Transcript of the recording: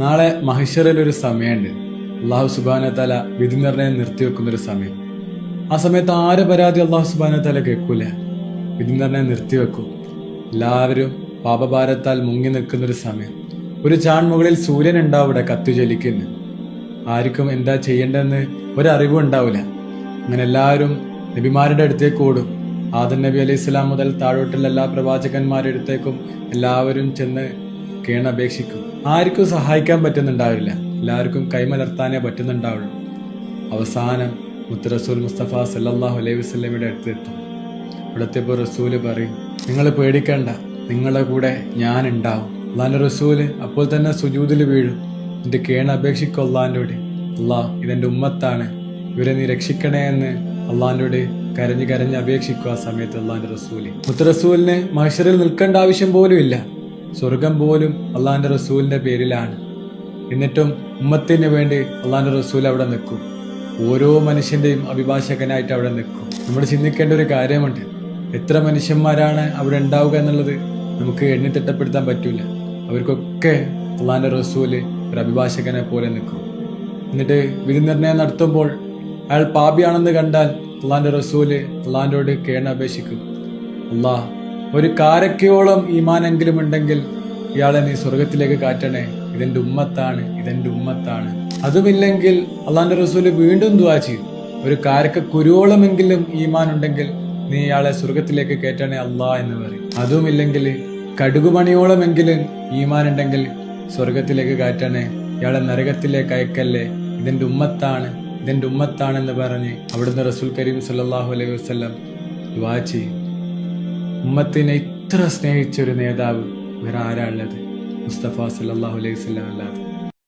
നാളെ മഹിഷറിൽ ഒരു സമയമുണ്ട്. അള്ളാഹു സുബ്ഹാനഹു തആല വിധി നിർണയം നിർത്തിവെക്കുന്നൊരു സമയം. ആ സമയത്ത് ആര് പരാതി അള്ളാഹു സുബ്ഹാനഹു തആല കേൾക്കൂല. വിധി നിർണയം നിർത്തിവെക്കും. എല്ലാവരും പാപഭാരത്താൽ മുങ്ങി നിൽക്കുന്നൊരു സമയം. ഒരു ചാൺമുകളിൽ സൂര്യൻ ഉണ്ടാവും ഇവിടെ കത്തിജ്വലിക്കുന്നു. ആർക്കും എന്താ ചെയ്യേണ്ടതെന്ന് ഒരറിവും ഉണ്ടാവില്ല. അങ്ങനെ എല്ലാവരും നബിമാരുടെ അടുത്തേക്ക് ഓടും. ആദം നബി അലൈഹി സ്വലാം മുതൽ താഴോട്ടുള്ള എല്ലാ പ്രവാചകന്മാരുടെ അടുത്തേക്കും എല്ലാവരും ചെന്ന് കേണപേക്ഷിക്കും. ആർക്കും സഹായിക്കാൻ പറ്റുന്നുണ്ടാവില്ല. എല്ലാവർക്കും കൈമലർത്താനേ പറ്റുന്നുണ്ടാവുള്ളൂ. അവസാനം മുത്ത് റസൂൽ മുസ്തഫ സല്ലല്ലാഹു അലൈഹി വസല്ലമയുടെ അടുത്തെത്തും. ഇവിടത്തെപ്പോൾ റസൂല് പറയും, നിങ്ങൾ പേടിക്കണ്ട, നിങ്ങളുടെ കൂടെ ഞാൻ ഉണ്ടാവും. അള്ളാന്റെ റസൂല് അപ്പോൾ തന്നെ സുജൂദിൽ വീഴും. എന്റെ കേണപേക്ഷിക്കും അള്ളാഹിനോട്. അള്ളാഹ് ഇതെന്റെ ഉമ്മത്താണ്, ഇവരെ നീ രക്ഷിക്കണേ എന്ന് അള്ളാഹിനോട് കരഞ്ഞ് കരഞ്ഞ് അപേക്ഷിക്കും. ആ സമയത്ത് അള്ളാഹിന്റെ റസൂല് മുത്ത് റസൂലിന് മഹ്ശറിൽ നിൽക്കേണ്ട ആവശ്യം പോലും ഇല്ല. സ്വർഗം പോലും അള്ളാഹിന്റെ റസൂലിന്റെ പേരിലാണ്. എന്നിട്ടും ഉമ്മത്തിന് വേണ്ടി അള്ളാഹിന്റെ റസൂൽ അവിടെ നിൽക്കും. ഓരോ മനുഷ്യന്റെയും അഭിഭാഷകനായിട്ട് അവിടെ നിൽക്കും. നമ്മൾ ചിന്തിക്കേണ്ട ഒരു കാര്യമുണ്ട്, എത്ര മനുഷ്യന്മാരാണ് അവിടെ ഉണ്ടാവുക എന്നുള്ളത് നമുക്ക് എണ്ണിത്തിട്ടപ്പെടുത്താൻ പറ്റൂല. അവർക്കൊക്കെ അള്ളാഹിന്റെ റസൂല് ഒരു അഭിഭാഷകനെ പോലെ നിൽക്കും. എന്നിട്ട് വിധി നിർണയം നടത്തുമ്പോൾ അയാൾ പാപിയാണെന്ന് കണ്ടാൽ അള്ളാഹിന്റെ റസൂല് അള്ളാഹിനോട് കേണപേക്ഷിക്കും, അള്ളാഹ് ഒരു കാരക്കയോളം ഈമാനെങ്കിലും ഉണ്ടെങ്കിൽ ഇയാളെ നീ സ്വർഗത്തിലേക്ക് കാറ്റണേ, ഇതെന്റെ ഉമ്മത്താണ്, ഇതെന്റെ ഉമ്മത്താണ്. അതുമില്ലെങ്കിൽ അള്ളാഹിന്റെ റസൂല് വീണ്ടും ദുആ ചെയ്യും, ഒരു കാരക്ക കുരുവോളമെങ്കിലും ഈമാൻ ഉണ്ടെങ്കിൽ നീ ഇയാളെ സ്വർഗത്തിലേക്ക് കയറ്റണേ അള്ളാ എന്ന് പറയും. അതുമില്ലെങ്കിൽ കടുകുമണിയോളമെങ്കിലും ഈമാൻ ഉണ്ടെങ്കിൽ സ്വർഗത്തിലേക്ക് കാറ്റണേ, ഇയാളെ നരകത്തിലേക്ക് അയക്കല്ലേ, ഇതെന്റെ ഉമ്മത്താണ്, ഇതെന്റെ ഉമ്മത്താണെന്ന് പറഞ്ഞ് അവിടുന്ന് റസൂൽ കരീം സല്ലല്ലാഹു അലൈഹി വസല്ലം ദുആ ചെയ്യും. ഉമ്മത്തിനെ ഇത്ര സ്നേഹിച്ച ഒരു നേതാവ് വേറെ ആരാ ഉള്ളത്? മുസ്തഫ സല്ലല്ലാഹു അലൈഹി വസല്ലം അല്ലാതെ.